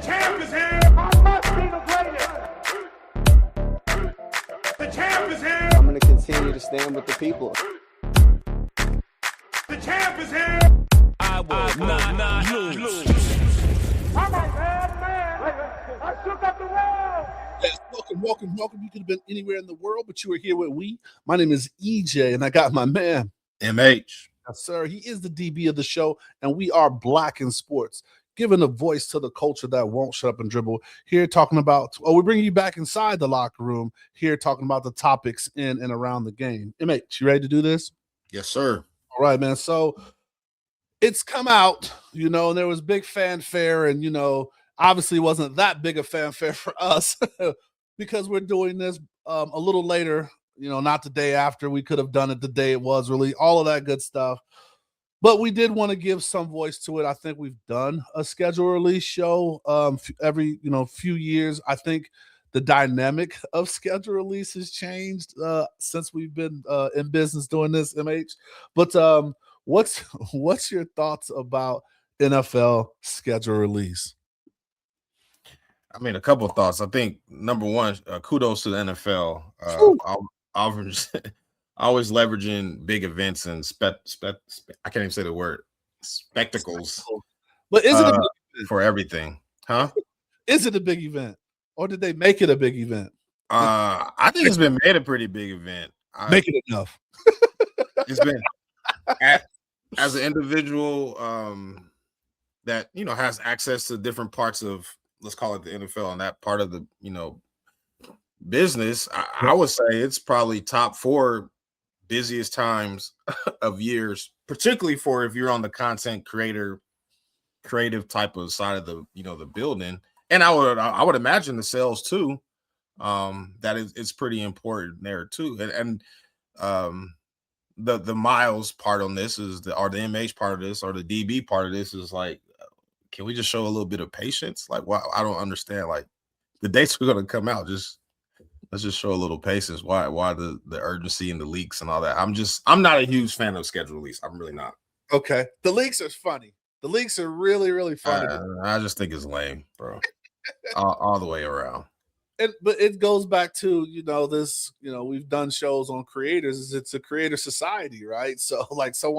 champ is here. I must be the greatest. The champ is here. I'm going to continue to stand with the people. The champ is here. I will not lose. I'm a bad man. I shook up the world. Yes, welcome. You could have been anywhere in the world, but you were here with we. My name is EJ, and I got my man, MH. Yes, sir. He is the DB of the show, and we are Black in Sports, giving a voice to the culture that won't shut up and dribble. Here talking about, we're bringing you back inside the locker room, here talking about the topics in and around the game. MH, you ready to do this? Yes, sir. All right, man. So it's come out, and there was big fanfare, and, obviously wasn't that big a fanfare for us because we're doing this a little later, not the day after. We could have done it the day it was released, all of that good stuff. But we did want to give some voice to it. I think we've done a schedule release show every, few years. I think the dynamic of schedule release has changed since we've been in business doing this, MH. But what's your thoughts about NFL schedule release? I mean, a couple of thoughts. I think number one, kudos to the NFL. Always leveraging big events and I can't even say the word spectacles. But is it a big event? For everything, huh? Is it a big event, or did they make it a big event? I think it's been made a pretty big event. Make it enough. It's been as an individual that has access to different parts of, let's call it the NFL, and that part of the business. I would say it's probably top 4 busiest times of years, particularly for if you're on the content creative type of side of the the building. And I would imagine the sales too. That it's pretty important there too. And the miles part on this or the MH part of this, or the DB part of this is like, can we just show a little bit of patience? Like, why? I don't understand. Like, the dates are going to come out. Let's just show a little patience. Why the urgency and the leaks and all that? I'm not a huge fan of schedule release. I'm really not. Okay. The leaks are funny. The leaks are really, really funny. I just think it's lame, bro. all the way around. But it goes back to, we've done shows on creators. It's a creator society, right? So like people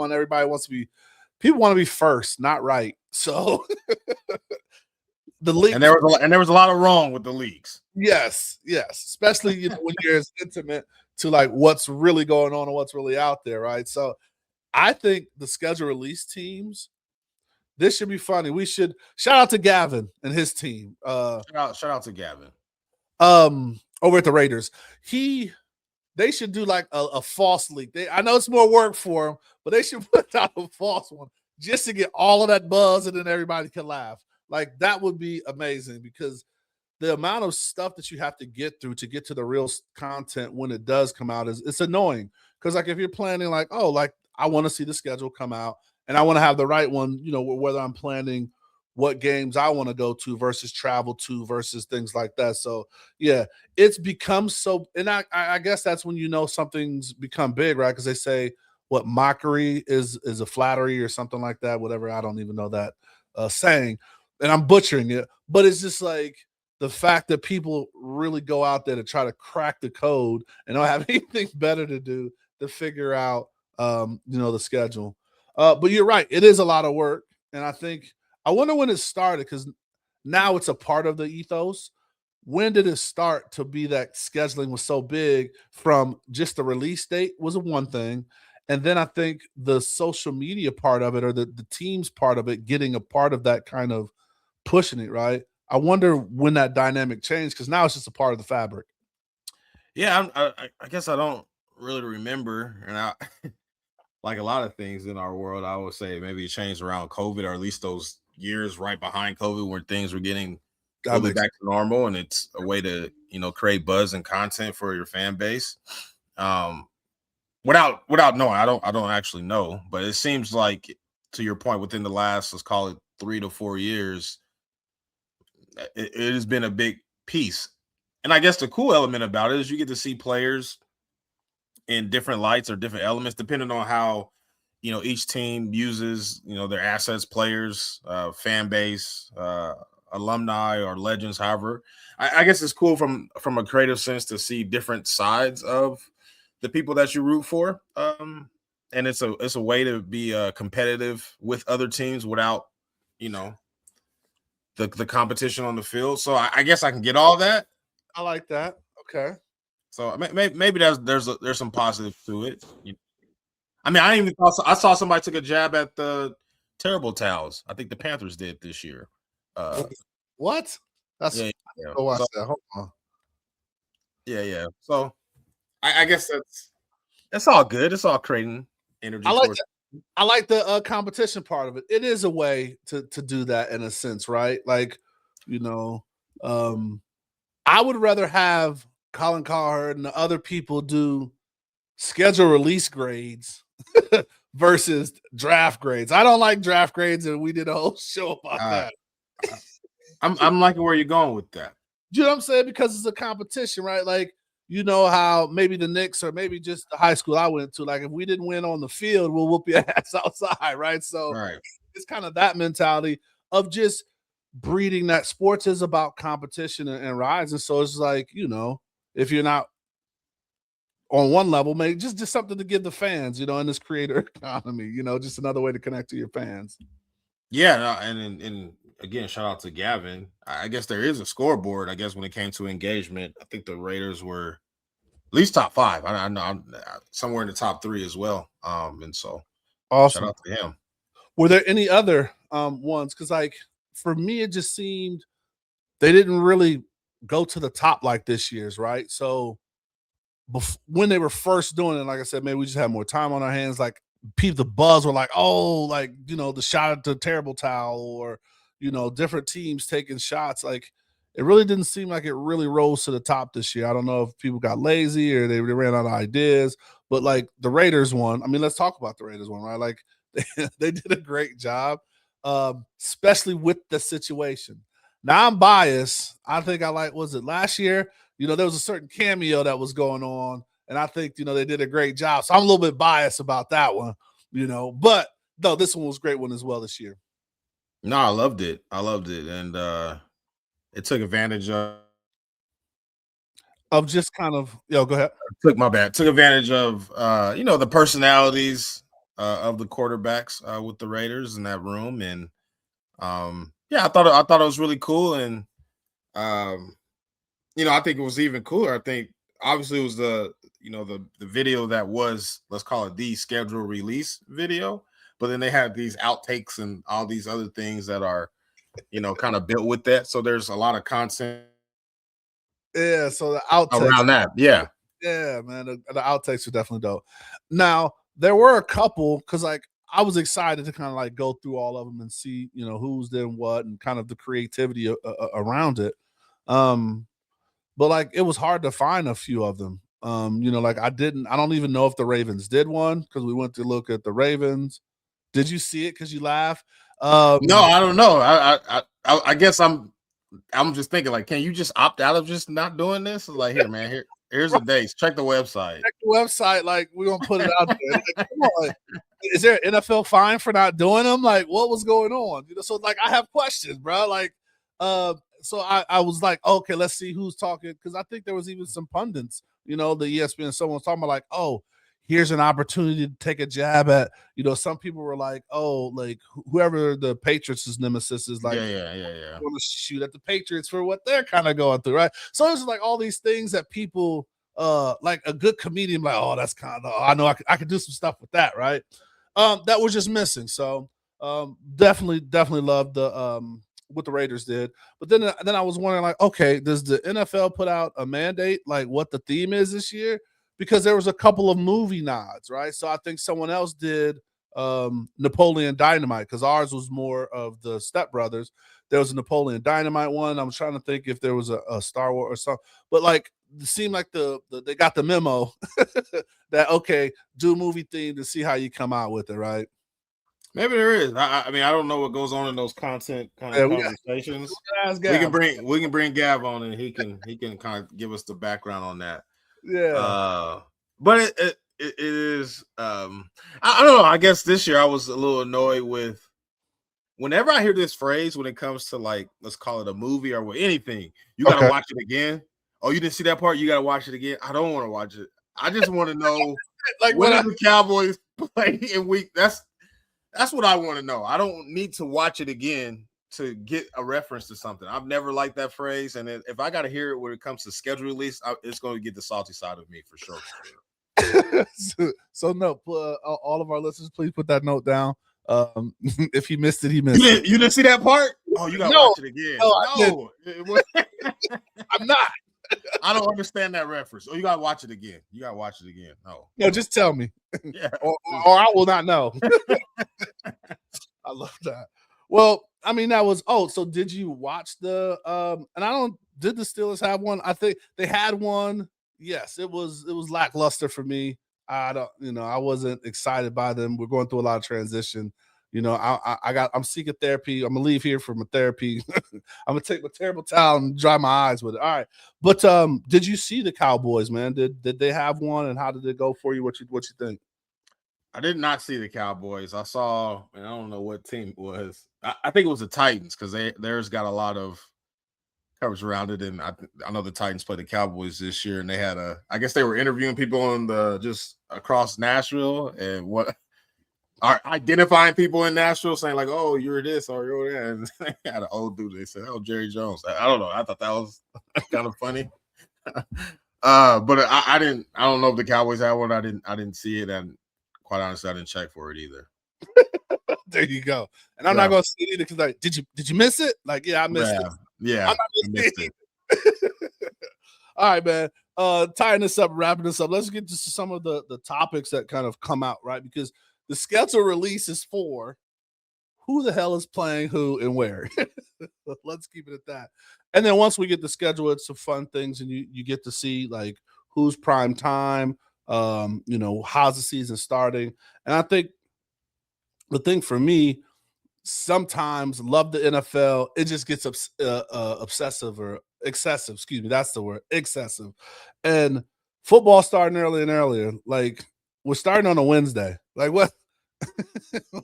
want to be first, not right. So the leaks, and there was a lot of wrong with the leaks. Yes. Especially when you're as intimate to like what's really going on and what's really out there, right? So I think the schedule release teams, this should be funny. We should shout out to Gavin and his team. Shout out to Gavin. Over at the Raiders. They should do like a false leak. I know it's more work for them, but they should put out a false one just to get all of that buzz, and then everybody can laugh. Like, that would be amazing, because the amount of stuff that you have to get through to get to the real content when it does come out it's annoying. Because like if you're planning like, oh, like I want to see the schedule come out and I want to have the right one, whether I'm planning what games I want to go to versus travel to versus things like that. So yeah, it's become so, and I guess that's when something's become big, right? Because they say what mockery is a flattery or something like that, whatever. I don't even know that saying, and I'm butchering it, but it's just like the fact that people really go out there to try to crack the code and don't have anything better to do to figure out the schedule. But you're right, it is a lot of work, and I wonder when it started, because now it's a part of the ethos. When did it start to be that scheduling was so big? From just the release date was one thing, and then I think the social media part of it, or the teams part of it, getting a part of that kind of pushing it, right? I wonder when that dynamic changed, because now it's just a part of the fabric. Yeah, I guess I don't really remember, and like a lot of things in our world, I would say maybe it changed around COVID, or at least those years right behind COVID where things were getting back to normal, and it's a way to create buzz and content for your fan base. Without knowing, I don't actually know, but it seems like, to your point, within the last, let's call it 3 to 4 years, it has been a big piece. And I guess the cool element about it is you get to see players in different lights or different elements, depending on how each team uses their assets, players, fan base, alumni or legends. However, I guess it's cool from a creative sense to see different sides of the people that you root for. And it's a way to be competitive with other teams without, you know, the competition on the field. So I guess I can get all that. I like that. Okay. So maybe there's some positive to it. I mean, I saw somebody took a jab at the terrible towels. I think the Panthers did this year. What? That's Yeah, yeah. oh, So, hold on. yeah. So I guess that's all good. It's all creating energy. I like the competition part of it. It is a way to do that in a sense, right? Like, you know, I would rather have Colin Cowherd and the other people do schedule release grades versus draft grades. I don't like draft grades, and we did a whole show about that. I'm liking where you're going with that. You know what I'm saying? Because it's a competition, right? Like, you know how maybe the Knicks or maybe just the high school I went to, like if we didn't win on the field, we'll whoop your ass outside, right? So it's kind of that mentality of just breeding that sports is about competition and rising. So it's like, you know, if you're not on one level, maybe just something to give the fans, you know, in this creator economy, you know, just another way to connect to your fans. Yeah, and again, shout out to Gavin. I guess there is a scoreboard. I guess when it came to engagement, I think the Raiders were at least top 5. I know I'm somewhere in the top 3 as well. And so awesome. Shout out to him. Were there any other ones? Because like for me, it just seemed they didn't really go to the top like this year's, right? So when they were first doing it, like I said, maybe we just had more time on our hands. Like the buzz were like, oh, like, you know, the shot at the terrible towel or, you know, different teams taking shots. Like it really didn't seem like it really rose to the top this year. I don't know if people got lazy or they ran out of ideas, but like the Raiders one, I mean, let's talk about the Raiders one, right? Like they did a great job, especially with the situation. Now I'm biased. I think I like, was it last year? You know, there was a certain cameo that was going on, and I think, you know, they did a great job. So I'm a little bit biased about that one, you know, but no, this one was a great one as well this year. No, I loved it. And it took advantage of just kind of, go ahead. Took advantage of you know, the personalities of the quarterbacks with the Raiders in that room. And yeah, I thought it was really cool. And you know, I think it was even cooler. I think obviously it was the video that was, let's call it the schedule release video, but then they had these outtakes and all these other things that are, you know, kind of built with that. So there's a lot of content. Yeah, so the outtakes around that. Yeah, man, the outtakes are definitely dope. Now there were a couple because like I was excited to kind of like go through all of them and see, you know, who's doing what and kind of the creativity around it. But like it was hard to find a few of them. You know, like I don't even know if the Ravens did one because we went to look at the Ravens. Did you see it? Because you laugh. No, I don't know. I guess I'm just thinking like, can you just opt out of just not doing this? Like, here, man, here's the dates. Check the website. Check the website. Like, we're gonna put it out there. Like, come on. Is there an NFL fine for not doing them? Like, what was going on? You know, so like I have questions, bro. Like, so I was like, okay, let's see who's talking. Because I think there was even some pundits, you know, the ESPN, someone was talking about like, oh, here's an opportunity to take a jab at, you know, some people were like, oh, like whoever the Patriots' nemesis is, like, yeah. want to shoot at the Patriots for what they're kind of going through, right? So it was like all these things that people, like a good comedian, like, oh, that's kind of, I know I could do some stuff with that, right? That was just missing. So definitely loved the what the Raiders did. But then I was wondering, like, okay, does the NFL put out a mandate like what the theme is this year? Because there was a couple of movie nods, right? So I think someone else did Napoleon Dynamite because ours was more of the Step Brothers. There was a Napoleon Dynamite one. I was trying to think if there was a Star Wars or something, but like it seemed like they got the memo that okay, do a movie theme to see how you come out with it, right? Maybe there is. I mean, I don't know what goes on in those content kind of conversations. We can bring Gav on and he can kind of give us the background on that. Yeah. But it is I don't know. I guess this year I was a little annoyed with whenever I hear this phrase, when it comes to like, let's call it a movie or anything, you gotta watch it again. Oh, you didn't see that part? You gotta watch it again. I don't want to watch it. I just want to know Like when the Cowboys play in week. That's what I want to know. I don't need to watch it again to get a reference to something. I've never liked that phrase, and if I got to hear it when it comes to schedule release, it's going to get the salty side of me for sure. So no, all of our listeners, please put that note down. If he missed it, he missed it. You didn't see that part? Oh, you gotta watch it again. No. I'm not. I don't understand that reference. Oh, you gotta watch it again. No, just tell me. Yeah. or I will not know. I love that. Well, I mean, that was so did you watch the and did the Steelers have one? I think they had one. Yes, it was lackluster for me. I wasn't excited by them. We're going through a lot of transition. I'm seeking therapy. I'm gonna leave here for my therapy. I'm gonna take my terrible towel and dry my eyes with it. All right. But did you see the Cowboys, man? Did they have one, and how did it go for you? What you think? I did not see the Cowboys. I saw, and I don't know what team it was. I think it was the Titans, because theirs got a lot of coverage around it, and I know the Titans played the Cowboys this year, and they had I guess they were interviewing people on just across Nashville, and what are identifying people in Nashville, saying like, "Oh, you're this or you're that," and they had an old dude. They said, "Oh, Jerry Jones." I don't know. I thought that was kind of funny. But I didn't. I don't know if the Cowboys had one. I didn't see it, and quite honestly, I didn't check for it either. There you go. And I'm not gonna see it either, because like, did you miss it? Like, yeah, I missed it. Yeah, I missed it. All right, man. Tying this up, wrapping this up. Let's get to some of the topics that kind of come out, right? Because the schedule release is for who the hell is playing who and where. Let's keep it at that. And then once we get the schedule, it's some fun things, and you get to see like who's prime time. How's the season starting? And I think the thing for me, sometimes love the NFL. It just gets obsessive or excessive. Excuse me. That's the word, excessive. And football starting earlier and earlier. Like, we're starting on a Wednesday. Like, what?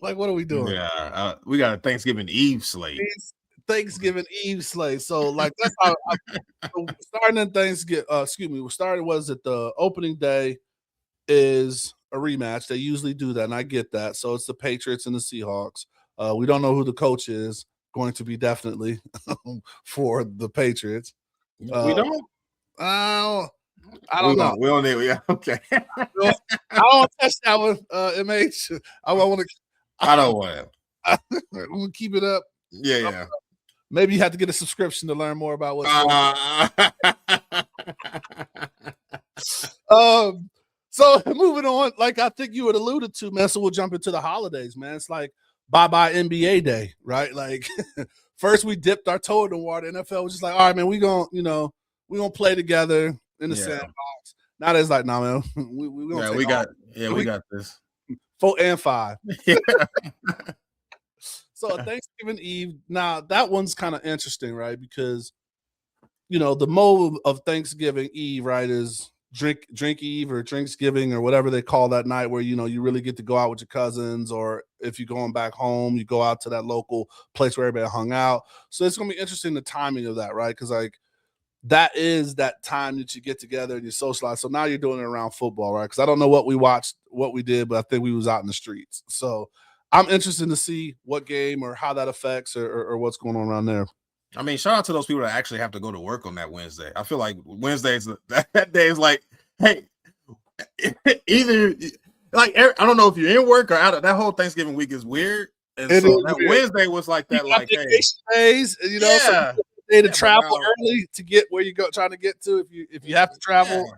Like, what are we doing? Yeah, we got a Thanksgiving Eve slate. So, like, that's how starting in Thanksgiving. We're starting. Was it the opening day? Is a rematch. They usually do that, and I get that. So it's the Patriots and the Seahawks. We don't know who the coach is going to be, definitely for the Patriots. We don't. I don't know. We don't know. Yeah, okay. I don't want to touch that one. MH. I want to. I don't want to. We'll keep it up. Yeah. Maybe you have to get a subscription to learn more about what's going on. So moving on, like I think you had alluded to, man. So we'll jump into the holidays, man. It's like bye-bye NBA day, right? Like first we dipped our toe in the water. NFL was just like, all right, man, we gonna play together in the sandbox. Now it's like, nah, man, we got this 4 and 5. Yeah. So Thanksgiving Eve, now that one's kind of interesting, right? Because the mode of Thanksgiving Eve, right, is drink Eve or Drinksgiving or whatever they call that night, where you really get to go out with your cousins, or if you're going back home, you go out to that local place where everybody hung out. So it's gonna be interesting, the timing of that, right? Because like that is that time that you get together and you socialize. So now you're doing it around football, right? Because I don't know what we watched, what we did, but I think we was out in the streets. So I'm interested to see what game or how that affects or what's going on around there. I mean, shout out to those people that actually have to go to work on that Wednesday. I feel like Wednesdays, that day is like, hey, either like, I don't know if you're in work or out. That whole Thanksgiving week is weird. And so that weird. Wednesday was like that, like, hey, days, so day to travel early to get where you go, trying to get to if you have to travel. Yeah.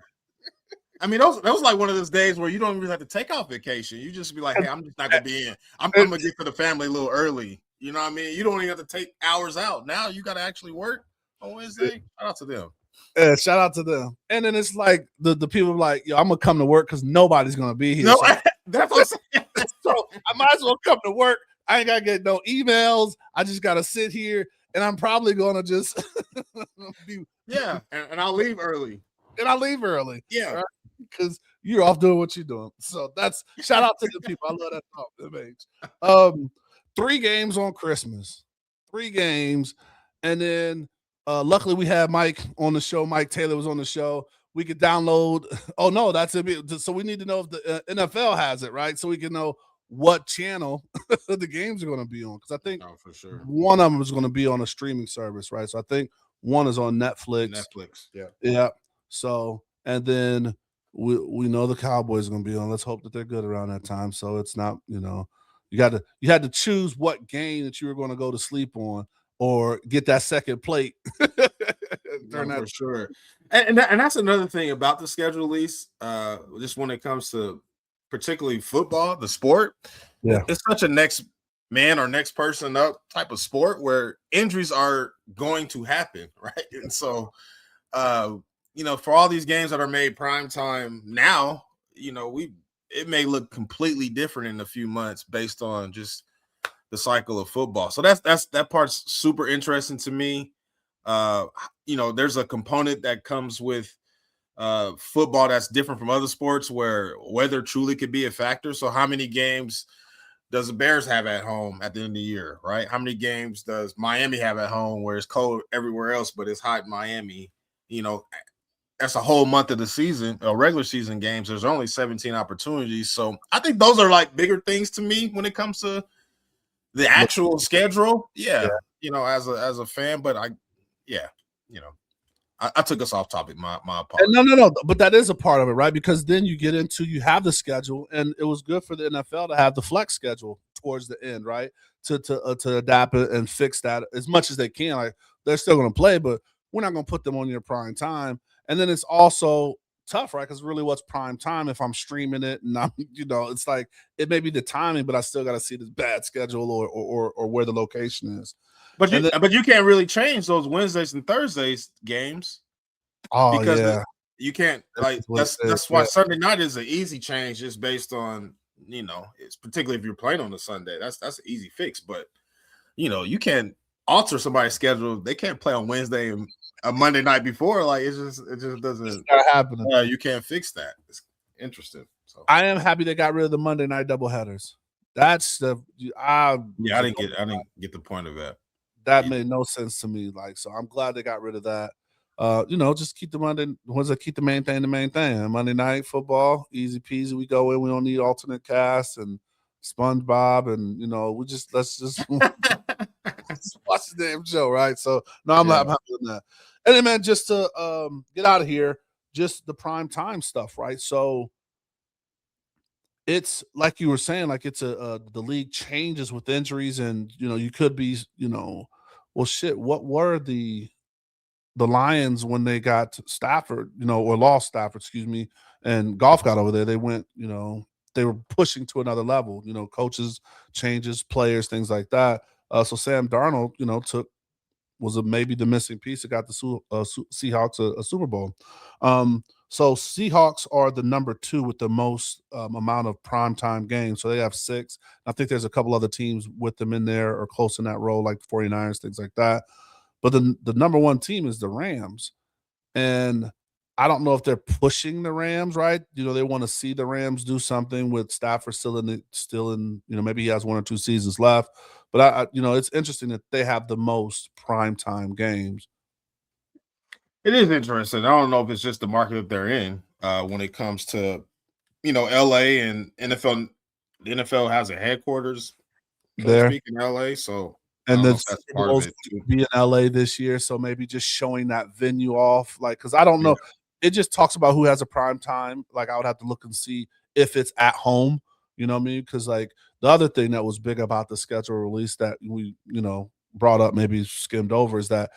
I mean, that was like one of those days where you don't even have to take off vacation. You just be like, hey, I'm just not gonna be in. I'm gonna get to the family a little early. You know what I mean? You don't even have to take hours out. Now you got to actually work on Wednesday. Shout out to them. Yeah, shout out to them. And then it's like the people are like, yo, I'm gonna come to work because nobody's gonna be here. No, that's what I'm saying. So I might as well come to work. I ain't gotta get no emails. I just gotta sit here, and I'm probably gonna just and I'll leave early. Yeah, right? Because you're off doing what you're doing. So that's shout out to the people. I love that thought, MH. 3 games on Christmas, 3 games, and then luckily we had Mike on the show. Mike Taylor was on the show. We could download. Oh no, that's it. So we need to know if the NFL has it, right? So we can know what channel the games are going to be on. Because I think for sure one of them is going to be on a streaming service, right? So I think one is on Netflix. Yeah. So and then we know the Cowboys are going to be on. Let's hope that they're good around that time. So it's not, you had to choose what game that you were going to go to sleep on or get that second plate. For sure. And that's another thing about the schedule, Lise. Just when it comes to particularly football, the sport, it's such a next man or next person up type of sport where injuries are going to happen, right? And so, for all these games that are made prime time now, it may look completely different in a few months based on just the cycle of football. So that part's super interesting to me. There's a component that comes with football that's different from other sports where weather truly could be a factor. So how many games does the Bears have at home at the end of the year, right? How many games does Miami have at home where it's cold everywhere else, but it's hot in Miami? That's a whole month of the season, regular season games. There's only 17 opportunities. So I think those are like bigger things to me when it comes to the actual schedule. Yeah. As a fan, but I took us off topic. My apologies. No. But that is a part of it, right? Because then you have the schedule, and it was good for the NFL to have the flex schedule towards the end, right? To adapt it and fix that as much as they can. Like they're still going to play, but we're not going to put them on your prime time. And then it's also tough, right? Because really, what's prime time if I'm streaming it and I'm, it's like it may be the timing, but I still got to see this bad schedule or where the location is. But you can't really change those Wednesdays and Thursdays games. Oh, because you can't that's why Sunday night is an easy change just based on it's particularly if you're playing on a Sunday. That's an easy fix. But you can't alter somebody's schedule. They can't play on Wednesday and a Monday night before. Like it just doesn't happen. You can't fix that. It's interesting. So I am happy they got rid of the Monday night doubleheaders. That's I didn't get the point of that. That made no sense to me. Like, so I'm glad they got rid of that. Just keep the main thing the main thing. Monday night football, easy peasy. We go in. We don't need alternate cast and SpongeBob, and let's just watch the damn show, right? So no, I'm happy with that. And then, man, just to get out of here, just the prime time stuff, right? So it's like you were saying, like it's the league changes with injuries, and you could be, well, shit. What were the Lions when they got Stafford, or lost Stafford, excuse me, and Goff got over there? They went, they were pushing to another level. Coaches, changes, players, things like that. So Sam Darnold, was maybe the missing piece that got the Seahawks a Super Bowl. So Seahawks are the number 2 with the most amount of primetime games. So they have 6. I think there's a couple other teams with them in there or close in that role, like 49ers, things like that. But the number 1 team is the Rams. And I don't know if they're pushing the Rams, right? They want to see the Rams do something with Stafford still in, maybe he has 1 or 2 seasons left. But it's interesting that they have the most primetime games. It is interesting. I don't know if it's just the market that they're in when it comes to, LA and NFL. The NFL has a headquarters there in LA. So, and that's part of it too. Be in LA this year. So maybe just showing that venue off, like, because I don't know. It just talks about who has a prime time. Like, I would have to look and see if it's at home. You know what I mean? Because like the other thing that was big about the schedule release that we, brought up, maybe skimmed over, is that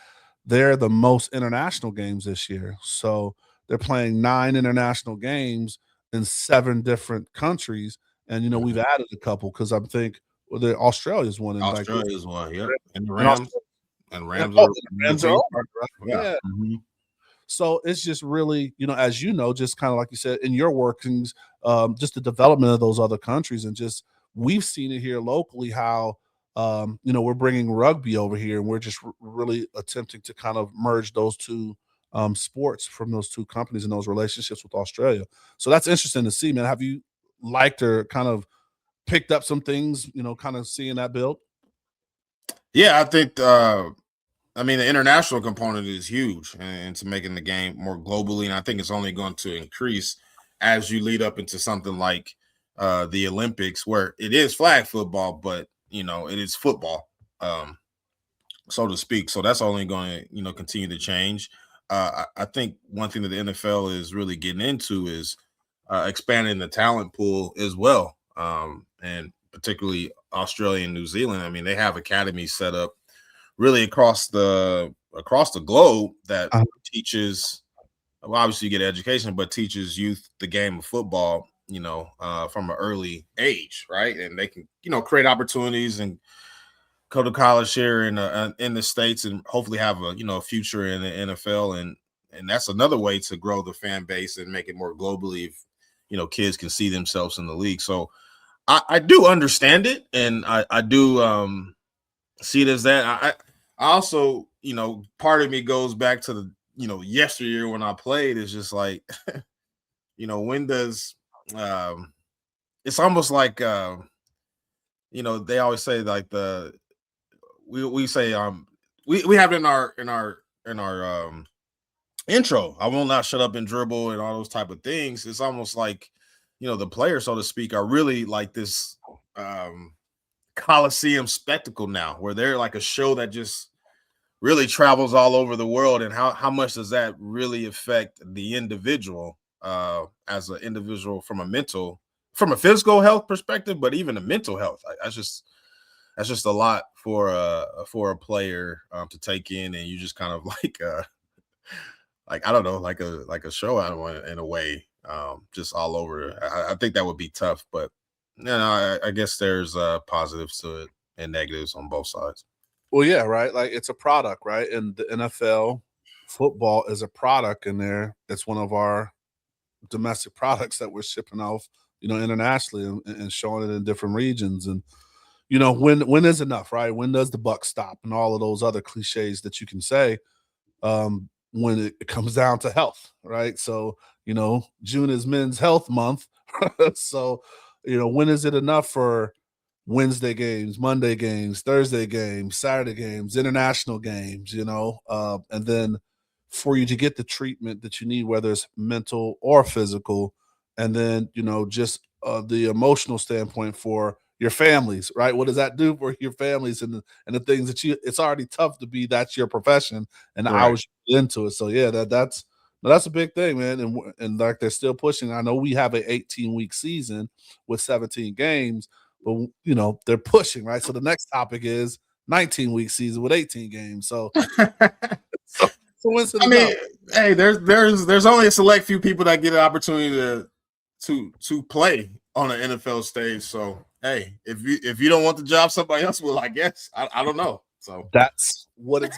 they're the most international games this year. So they're playing 9 international games in 7 different countries. And, we've added a couple because I think Australia's one. Australia's one, yeah. And the Rams are right? Yeah. Mm-hmm. So it's just really, as just kind of like you said, in your workings, just the development of those other countries, and just we've seen it here locally how, we're bringing rugby over here, and we're just really attempting to kind of merge those two sports from those 2 companies and those relationships with Australia. So that's interesting to see, man. Have you liked or kind of picked up some things, kind of seeing that build? Yeah, I think I mean the international component is huge into making the game more globally, and I think it's only going to increase as you lead up into something like the Olympics, where it is flag football, but it is football, so to speak. So that's only going to continue to change. I think one thing that the NFL is really getting into is expanding the talent pool as well, and particularly Australia and New Zealand. I mean, they have academies set up really across the globe that teaches. Well, obviously, you get education, but teaches youth the game of football. From an early age, right? And they can create opportunities and go to college here in the States and hopefully have a future in the NFL, and that's another way to grow the fan base and make it more globally if kids can see themselves in the league. So I do understand it, and I do see it as that. I also part of me goes back to the yesteryear when I played. Is just like when does it's almost like they always say like we say we have it in our intro. I will not shut up and dribble and all those type of things. It's almost like the players, so to speak, are really like this Coliseum spectacle now, where they're like a show that just really travels all over the world. And how much does that really affect the individual as an individual from a physical health perspective, but even a mental health? That's just a lot for a player to take in, and you just kind of like I don't know, like a show out in a way, just all over. I think that would be tough, but I guess there's positives to it and negatives on both sides. Well, yeah, right. Like it's a product, right? And the NFL football is a product in there. It's one of our domestic products that we're shipping off, internationally and showing it in different regions. And when is enough, right? When does the buck stop? And all of those other cliches that you can say when it comes down to health, right? So, June is Men's Health Month. So, when is it enough for Wednesday games, Monday games, Thursday games, Saturday games, international games, and then for you to get the treatment that you need, whether it's mental or physical, and then, just the emotional standpoint for your families, right? What does that do for your families and the things that it's already tough to be, that's your profession and the hours you put into it. So yeah, that's a big thing, man. And like they're still pushing. I know we have an 18-week season with 17 games, but they're pushing, right? So the next topic is 19-week season with 18 games. So I mean, hey, there's only a select few people that get an opportunity to play on an NFL stage. So hey, if you don't want the job, somebody else will, I guess. I don't know. So that's what it's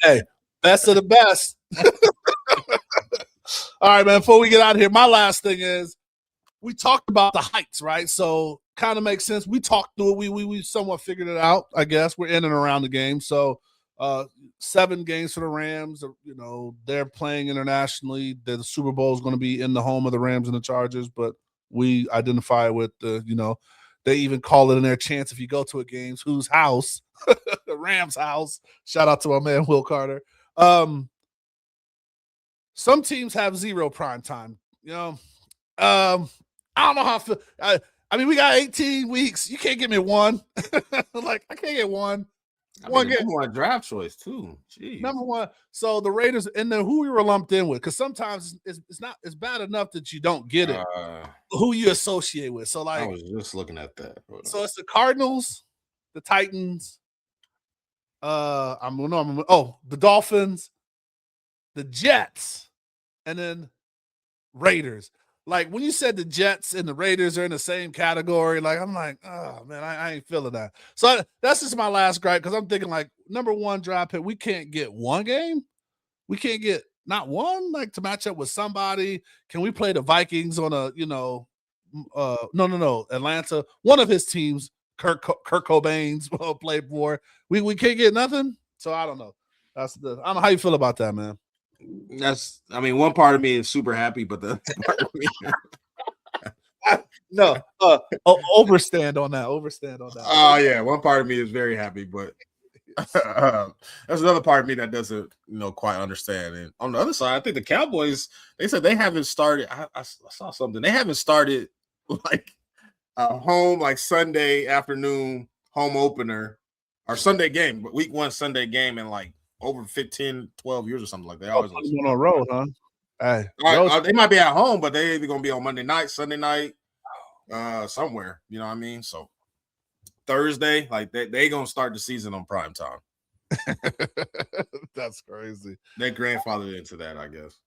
hey, best of the best. All right, man. Before we get out of here, my last thing is we talked about the heights, right? So kind of makes sense. We talked through it. We somewhat figured it out, I guess. We're in and around the game. So 7 games for the Rams. They're playing internationally. The Super Bowl is going to be in the home of the Rams and the Chargers, but we identify with they even call it in their chants if you go to a game, whose house? The Rams' house. Shout out to my man Will Carter. Some teams have 0 prime time. I don't know how I feel. I mean, we got 18 weeks. You can't give me one. Like, I can't get one. One draft choice too. Jeez. Number one. So the Raiders, and then who we were lumped in with, because sometimes it's bad enough that you don't get it. Who you associate with. So like, I was just looking at that. So it's the Cardinals, the Titans. The Dolphins, the Jets, and then Raiders. Like when you said the Jets and the Raiders are in the same category, like I'm like, oh man, I ain't feeling that. So that's just my last gripe, because I'm thinking like number 1 draft pick, we can't get one game. We can't get not one, like to match up with somebody. Can we play the Vikings on a no, Atlanta, one of his teams, Kurt Cobain's played for. We can't get nothing. So I don't know. I don't know how you feel about that, man. One part of me is super happy, but the part of me No, overstand on that. Overstand on that. Oh yeah, one part of me is very happy, but there's another part of me that doesn't, quite understand. And on the other side, I think the Cowboys, they said they haven't started. I saw something. They haven't started like a home, like Sunday afternoon home opener or Sunday game, but week 1 Sunday game in like over 15, 12 years or something like that. They always on a road, huh? Hey, they might be at home, but they're either going to be on Monday night, Sunday night, somewhere. You know what I mean? So Thursday, like they going to start the season on prime time. That's crazy. They grandfathered into that, I guess.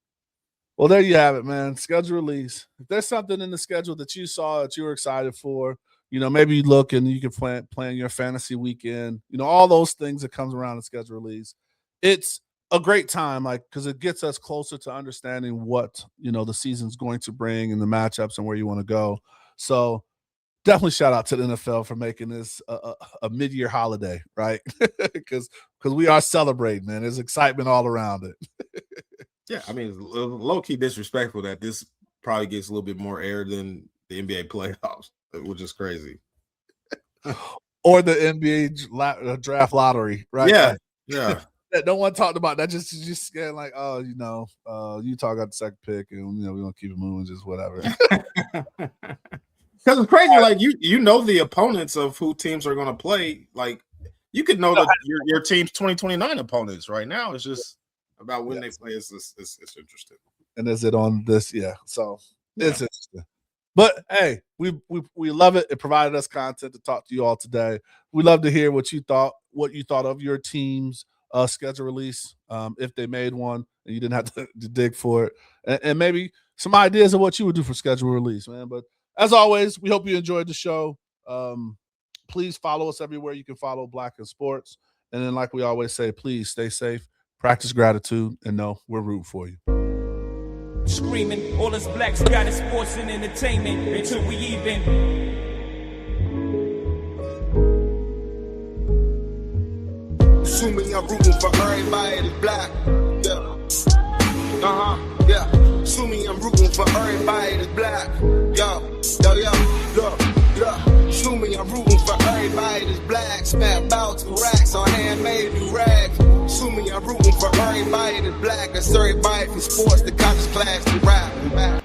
Well, there you have it, man. Schedule release. If there's something in the schedule that you saw that you were excited for, maybe you look and you can plan your fantasy weekend. All those things that comes around the schedule release. It's a great time, because it gets us closer to understanding what the season's going to bring and the matchups and where you want to go. So definitely shout out to the NFL for making this a mid-year holiday, right? Because we are celebrating, man. There's excitement all around it. Yeah, I mean, it's low-key disrespectful that this probably gets a little bit more air than the NBA playoffs, which is crazy. Or the NBA draft lottery, right? Yeah. That no one talked about that. Just scared, like, Utah got the second pick, and we're gonna keep it moving, just whatever. Because it's crazy, like you know the opponents of who teams are gonna play. Like you could know your team's 2029 opponents right now. It's just about when they play. It's interesting. And is it on this? Yeah. So it's interesting. But hey, we love it. It provided us content to talk to you all today. We love to hear what you thought of your team's schedule release, if they made one and you didn't have to dig for it, and maybe some ideas of what you would do for schedule release, man. But as always, we hope you enjoyed the show. Please follow us everywhere you can follow Black in Sports. And then, like we always say, please stay safe, practice gratitude, and know we're rooting for you. Screaming, all us blacks got is sports and entertainment until we even. Assuming I'm rooting for everybody that's black. Yeah. Yeah. Assuming I'm rooting for everybody that's black. Yo. Assuming I'm rooting for everybody that's black. Spent about 2 racks on handmade new rags. Assuming I'm rooting for everybody that's black. That's everybody from sports to college class to rap.